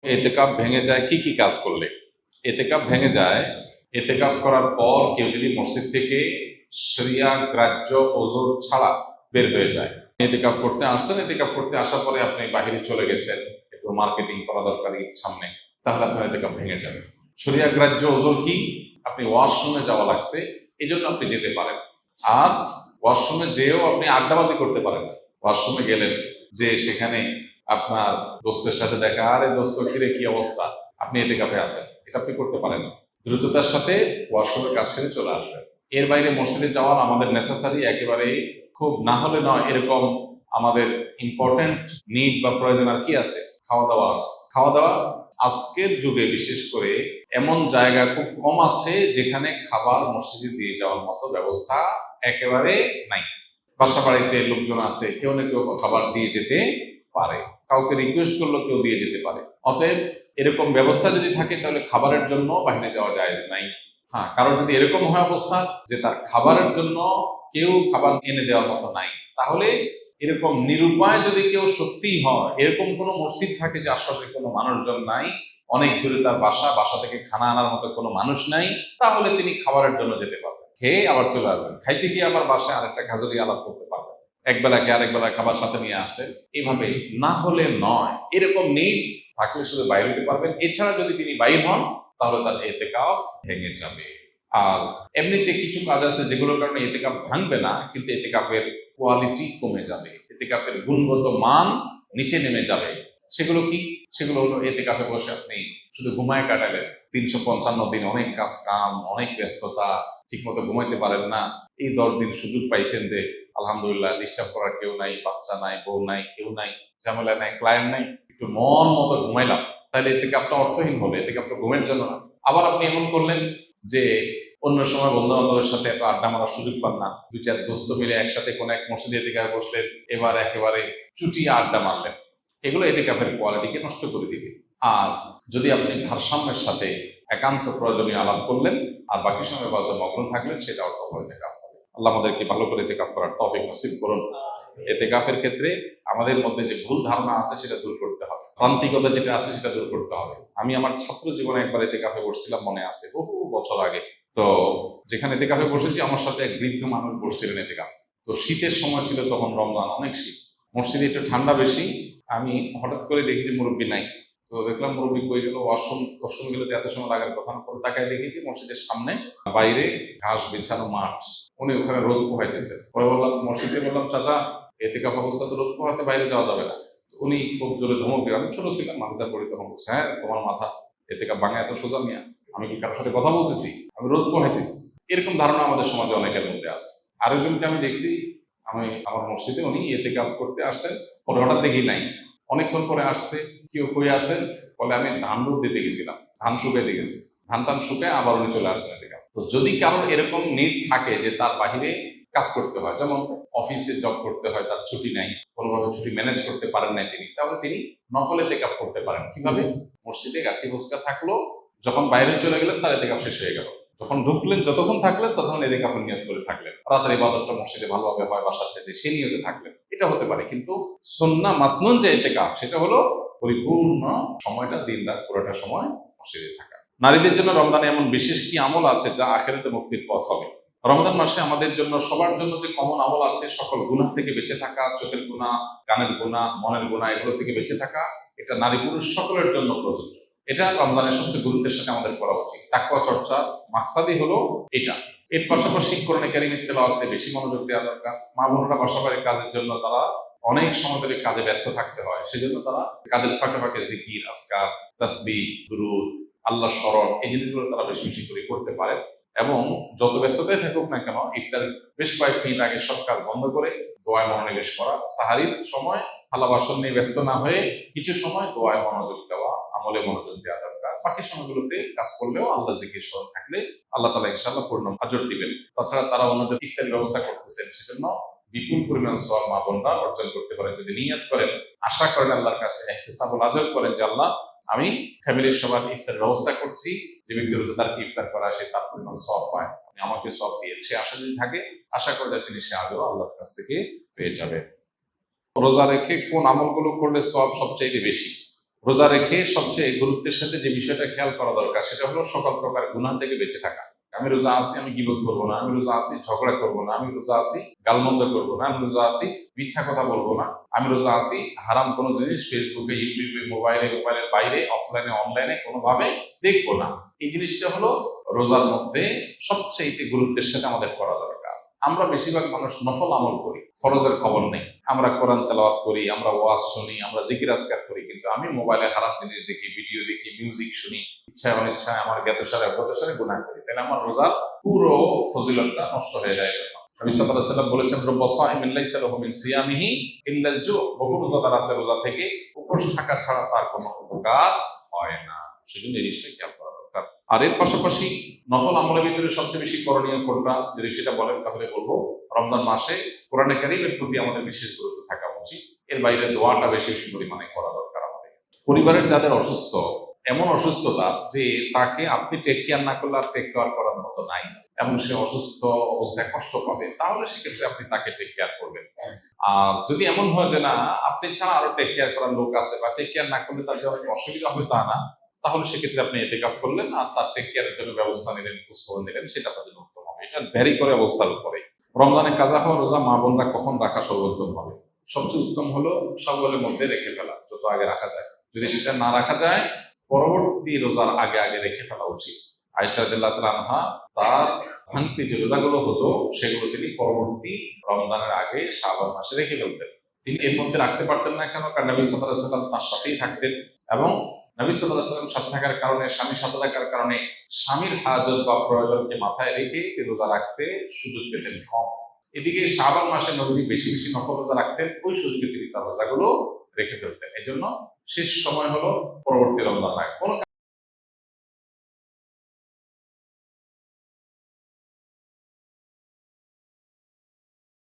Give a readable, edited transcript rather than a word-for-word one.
এতেকাফ ভেঙে যায় কি কি কাজ করলে? এতেকাফ ভেঙে যায় এতেকাফ করার পর কেউ যদি মসজিদ থেকে শরিয়া গ্রাহ্য ওযর ছাড়া বের হয়ে যায়। এতেকাফ করতে আসছেন, এতেকাফ করতে আসার পরে আপনি বাহিরে চলে গেছেন, একটু মার্কেটিং করা দরকার ঈদ সামনে, তাহলে আপনার এতেকাফ ভেঙে যাবে। শরিয়া গ্রাহ্য ওযর কি? আপনি ওয়াশরুমে যাওয়া লাগছে, এই জন্য আপনি যেতে পারেন। আর ওয়াশরুমে যেয়েও আপনি আড্ডাবাজি করতে পারেন না। ওয়াশরুমে গেলেন, যে সেখানে আপনার দোস্তের সাথে দেখা, আরে দোস্ত কিরে কি অবস্থা, আপনি এতেকাফে আছেন, এটা আপনি করতে পারেন না। দ্রুততার সাথে ওয়াশরুমের কাজ সেরে চলে আসবেন। এর বাইরে মসজিদে যাওয়ার আমাদের নেসেসারি একেবারে খুব না হলে নয় এরকম আমাদের ইম্পর্টেন্ট নিড বা প্রয়োজন আর কি আছে? খাওয়া দাওয়া আছে। খাওয়া দাওয়া আজকের যুগে বিশেষ করে এমন জায়গা খুব কম আছে যেখানে খাবার মসজিদে দিয়ে যাওয়ার মতো ব্যবস্থা একেবারে নাই। বাসা বাড়িতে লোকজন আছে, কেউ না কেউ খাবার দিয়ে যেতে পারে, কাউকে রিকোয়েস্ট করলেও কেউ দিয়ে যেতে পারে। অতএব এরকম ব্যবস্থা যদি থাকে তাহলে খাবারের জন্য বাহিরে যাওয়া জায়েজ নাই। হ্যাঁ, কারণ যদি এরকম হয় অবস্থা যে তার খাবারের জন্য কেউ খাবার এনে দেওয়ার মতো নাই, তাহলে এরকম নিরুপায় যদি কেউ সত্যিই হয়, এরকম কোনো মসজিদ থাকে যে আশপাশে কোনো মানুষজন নাই, অনেক দূরে তার বাসা, বাসা থেকে খানা আনার মতো কোনো মানুষ নাই, তাহলে তিনি খাবারের জন্য যেতে পারবেন, খেয়ে আবার চলে আসবেন। খাইতে গিয়ে আবার বাসায় আরেকটা খাজুরি আলাপ করতে পারবেন, একবেলাকে আরেক বেলা খাবার সাথে নিয়ে আসলেন। এইভাবে না হলে নয়, এরকম নিড থাকলে শুধু বাইরে হতে পারবেন। এছাড়া যদি তিনি বাইর হন তাহলে তার এতেকাফ ভেঙে যাবে। আর এমনিতে কিছু কাজ আছে যেগুলোর কারণে এতেকাফ ভাঙবে না, কিন্তু এতেকাফের কোয়ালিটি কমে যাবে, এতেকাফের গুণগত মান নিচে নেমে যাবে। সেগুলো কি? সেগুলো হলো এতেকাফে বসে আপনি শুধু ঘুমায় কাটালেন, 355 দিন অনেক কাজ কাম, অনেক ব্যস্ততা, ঠিক মতো ঘুমাইতে পারেন না। এই 10 দিন সুযোগ পাইছেন যে আলহামদুলিল্লাহ ডিস্টার্ব করার কেউ নাই, বাচ্চা নাই, বউ নাই, কেউ নাই, ঝামেলা নাই, ক্লায়েন্ট নাই, একটু মন মতো ঘুমাইলাম, তাহলে এতে আপনার অর্থহীন হবে, এতে আপনার ঘুমের জন্য না। আবার আপনি এমন করলেন যে অন্য সময় বন্ধু বান্ধবের সাথে এত আড্ডা মারার সুযোগ পান না, 2-4 দোস্ত মিলে একসাথে কোনো এক মসজিদে এতেকাফে বসলেন, এবার একেবারে চুটিয়ে আড্ডা মারলেন, এগুলো এতেকাফের কোয়ালিটিকে নষ্ট করে দিবে। আর যদি আপনি ভারসাম্যের সাথে একান্ত প্রয়োজনীয় আলাপ করলেন আর বাকি সময় বাদ মগ্ন থাকলেন, সেটা অর্থ এতেকাফ হবে। আল্লাহ আমাদেরকে ভালো করে এতেকাফ করার তৌফিক নসিব করুন। এতেকাফের ক্ষেত্রে আমাদের মধ্যে যে ভুল ধারণা আছে সেটা দূর করতে হবে, প্রান্তিকতা যেটা আছে সেটা দূর করতে হবে। আমি আমার ছাত্র জীবনে একবার এতেকাফে বসছিলাম, মনে আছে, বহু বছর আগে। তো যেখানে এতেকাফে বসেছি, আমার সাথে এক বৃদ্ধ মানুষ বসছিলেন এতেকাফে। তো শীতের সময় ছিল, তখন রমজান, অনেক শীত, মসজিদে একটু ঠান্ডা বেশি। আমি হঠাৎ করে দেখি যে মুরব্বী নাই। তো দেখলাম মুরব্বী কই গেল, ওয়াশরুম গেলে এত সময় লাগার কথা না, পরে তাকায় দেখি যে মসজিদের সামনে বাইরে ঘাস বিছানো মাঠ, উনি ওখানে রোদ পোহাইতেছে। পরে বললাম, মসজিদে বললাম, চাচা এতেকাফ অবস্থা তো রোদ পোহাতে বাইরে যাওয়া যাবে না। উনি খুব জোরে ধমক দিলেন, আমি ছোট ছিলাম, মাদ্রাসা পড়ি তখন, বলছে, হ্যাঁ তোমার মাথা, এতেকাফ ভাঙা এত সোজা মিয়া, আমি কি কারোর সাথে কথা বলতেছি, আমি রোদ পোহাইতেছি। এরকম ধারণা আমাদের সমাজে অনেকের মধ্যে আছে। আরেকজনকে আমি দেখছি, আমি আমার মসজিদে, উনি এতেকাফ করতে আসছেন, পরে হঠাৎ দেখি নাই, অনেকক্ষণ পরে আসছে, কেউ কই আছেন, বলে আমি ধান রোদ দিতে গেছিলাম, ধান শুকাইতে গেছি, ধান টান শুকায় আবার উনি চলে আসছেন এতেকাফ। তো যদি কারোর এরকম নিড থাকে যে তার বাহিরে কাজ করতে হয়, যেমন অফিসে জব করতে হয়, তার ছুটি নাই, কোনোভাবে ছুটি ম্যানেজ করতে পারেন নাই তিনি, তাহলে তিনি নফল এতেকাফ করতে পারেন। কিভাবে? মসজিদে গাট্টি বসকা থাকলো, যখন বাইরে চলে গেলেন তার এতেকাফ শেষ হয়ে গেল, যখন ঢুকলেন যতক্ষণ থাকলেন ততক্ষণ এতেকাফের নিয়ত করে থাকলেন, রাতের ইবাদতটা মসজিদে ভালোভাবে হয় বাসার চাইতে, সেই নিয়তে থাকলেন, এটা হতে পারে। কিন্তু সুন্নাহ মাসনুন যে এতেকাফ, সেটা হলো পরিপূর্ণ সময়টা, দিন রাত পুরোটা সময় মসজিদে থাকা। নারীদের জন্য রমজানে এমন বিশেষ কি আমল আছে যা আখিরাতে মুক্তির পথ হবে? রমজান মাসে আমাদের জন্য, সবার জন্য যে কমন আমল আছে, সকল গুনাহ থেকে বেঁচে থাকা, চোখের গুনাহ, কানের গুনাহ, মনের গুনাহ, এগুলো থেকে বেঁচে থাকা, এটা নারী পুরুষ সকলের জন্য প্রযোজ্য। এটা রমজানের সবচেয়ে গুরুত্বের সাথে আমাদের করা উচিত। তাকওয়া চর্চা মাকসাদই হলো এটা। এর পাশাপাশি কোরআনে কারীমের তেলাওয়াতে বেশি মনোযোগ দেওয়া দরকার। মা বোনরা বাসা বাড়ির কাজের জন্য তারা অনেক সময় ধরে কাজে ব্যস্ত থাকতে হয়, সেজন্য তারা কাজের ফাঁকে ফাঁকে জিকির, আজকার, তাসবিহ, দুরূদ, আল্লাহ স্মরণ, এই জিনিসগুলো তারা বেশি বেশি করে করতে পারে। এবং যত ব্যস্ততায় থাকুক না কেন, ইফতারের বেশ কয়েক মিনিট আগে সব কাজ বন্ধ করে দোয়ায় মনোনিবেশ করা, সাহারির সময় থালা বাসন নিয়ে ব্যস্ত না হয়ে কিছু সময় দোয়ায় মনোযোগ দেওয়া, আমলে মনোযোগ দেওয়া দরকার। বাকি সময়গুলোতে কাজ করলেও আল্লাহ জিকির স্মরণ থাকলে আল্লাহ তাআলা ইনশাআল্লাহ পূর্ণ আজর দিবেন। তাছাড়া তারা অন্যদের ইফতারের ব্যবস্থা করতেছেন, সেজন্য বিপুল পরিমাণ সওয়াব মা বোনরা অর্জন করতে পারেন যদি নিয়ত করেন, আশা করেন আল্লাহর কাছে, ইহতিসাবুল আজর করেন যে আল্লাহ, আমি ফ্যামিলির সবার ইফতারের ব্যবস্থা করছি, যে ব্যক্তি রোজাদারকে ইফতার করা, সে তার পরিমাণ সওয়াব পায়, আপনি আমাকে সওয়াব দিয়ে, সে আশা যদি থাকে, আশা করে যে তিনি সে আজও আল্লাহর কাছ থেকে পেয়ে যাবে। রোজা রেখে কোন আমলগুলো করলে সওয়াব সবচেয়ে বেশি? রোজা রেখে সবচেয়ে গুরুত্বের সাথে যে বিষয়টা খেয়াল করা দরকার সেটা হলো সকল প্রকার গুনাহ থেকে বেঁচে থাকা। আমি রোজা আছি, আমি গীবত করবো না, আমি রোজা আছি ঝগড়া করবো না, আমি রোজা আছি গালমন্দ করবো না, আমি রোজা আছি মিথ্যা কথা বলবো না, আমি রোজা আছি হারাম কোনো জিনিস ফেসবুকে, ইউটিউবে, মোবাইলের বাইরে, অফলাইনে, অনলাইনে কোনোভাবে দেখবো না। এই জিনিসটা হলো রোজার মধ্যে সবচেয়ে গুরুত্বের সাথে আমাদের করা দরকার। আমরা বেশিরভাগ মানুষ নফল আমল করি, ফরজের খবর নেই। আমরা কোরআন তেলাওয়াত করি, আমরা ওয়াজ শুনি, আমরা জিকির আজকার করি, কিন্তু আমি মোবাইলে হারাম জিনিস দেখি, ভিডিও দেখি, মিউজিক শুনি, ইচ্ছায় অনিচ্ছায় আমার জ্ঞাতসারে গুনাহ করি, তাহলে আমার রোজার পুরো ফজিলতটা নষ্ট হয়ে যায়। নবী সাল্লাল্লাহু আলাইহি ওয়াসাল্লাম বলেছেন, রুব্বা সাইমিন লাইসা লাহু মিন সিয়ামিহি ইল্লাল জু, বহু রোজাদার আছে রোজা থেকে উপোস থাকা ছাড়া তার কোনো উপকার হয় না। সেজন্য এই জিনিসটা খেয়াল করা দরকার। আর এর পাশাপাশি নফল আমলের ভিতরে সবচেয়ে বেশি করণীয় কোনটা, যদি সেটা বলেন তাহলে বলবো রমজান মাসে কোরআনে কারীমের প্রতি আমাদের বিশেষ গুরুত্ব থাকা উচিত। এর বাইরে দোয়াটা বেশি বেশি পরিমাণে করা দরকার আমাদের। পরিবারের যাদের অসুস্থ, এমন অসুস্থতা যে তাকে আপনি টেক কেয়ার না করলে আর টেক কেয়ার করার মতো নাই, এবং সে অসুস্থ অবস্থায় কষ্ট পাবে, তাহলে সেক্ষেত্রে আপনি তাকে টেক কেয়ার করবেন। আর যদি এমন হয় যে না আপনি ছাড়া আরো টেক কেয়ার করার লোক আছে, বা টেক কেয়ার না করলে তার যে অনেক অসুবিধা হবে তা না, তাহলে সেক্ষেত্রে আপনি ইতিকাফ করলেন আর তার টেক কেয়ারের জন্য ব্যবস্থা নিলেন, খোঁজখবর নিলেন, সেটা আপনার জন্য উত্তম হবে। এটা ভ্যারি করে অবস্থার উপরে। রমজানে কাজা হওয়া রোজা মা বোনরা কখন রাখা সর্বোত্তম হবে? সবচেয়ে উত্তম হলো সওয়ালের মধ্যে রেখে ফেলা, যত আগে রাখা যায়। যদি সেটা না রাখা যায়, পরবর্তী রোজার আগে আগে রেখে ফেলা উচিত। আয়েশা রাদিয়াল্লাহু তাআলা আনহা তার ভাঙতি যে রোজাগুলো হতো সেগুলো তিনি পরবর্তী রমজানের আগে শাবান মাসে রেখে ফেলতেন। তিনি এর মধ্যে রাখতে পারতেন না কেন? কারণ নবী সাল্লাল্লাহু আলাইহি ওয়াসাল্লাম তার সাথেই থাকতেন, এবং নবী সাল্লাল্লাহু আলাইহি ওয়াসাল্লাম সাথে থাকার কারণে, স্বামীর সাথে থাকার কারণে স্বামীর হাজত বা প্রয়োজনকে মাথায় রেখে রোজা রাখতে সুযোগ পেতেন কম। এদিকে শাবান মাসে নবী বেশি বেশি নফল রোজা রাখতেন, ওই সুযোগে তিনি তার রোজাগুলো রেখে ফেলতেন। এই জন্য শেষ সময় হলো পরবর্তী রমজান রাখ। কোনো